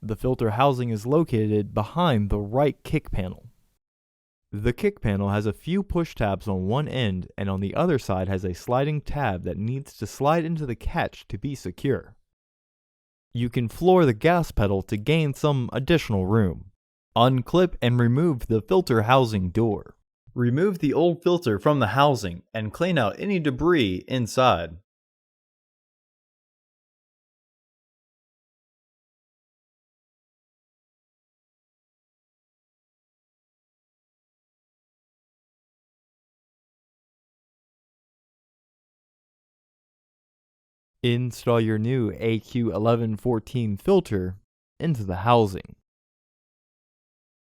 the filter housing is located behind the right kick panel. The kick panel has a few push tabs on one end, and on the other side has a sliding tab that needs to slide into the catch to be secure. You can floor the gas pedal to gain some additional room. Unclip and remove the filter housing door. Remove the old filter from the housing and clean out any debris inside. Install your new AQ1114 filter into the housing,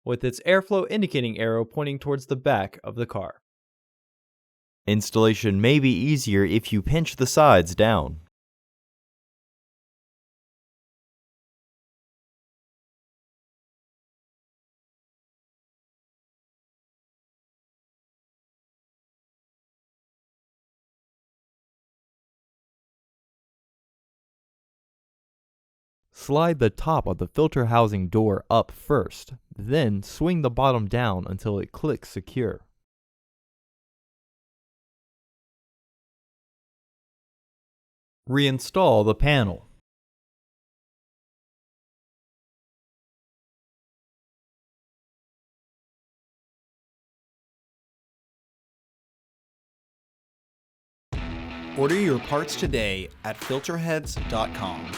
with its airflow indicating arrow pointing towards the back of the car. Installation may be easier if you pinch the sides down. Slide the top of the filter housing door up first, then swing the bottom down until it clicks secure. Reinstall the panel. Order your parts today at filterheads.com.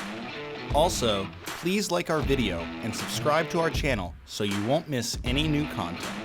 Also, please like our video and subscribe to our channel so you won't miss any new content.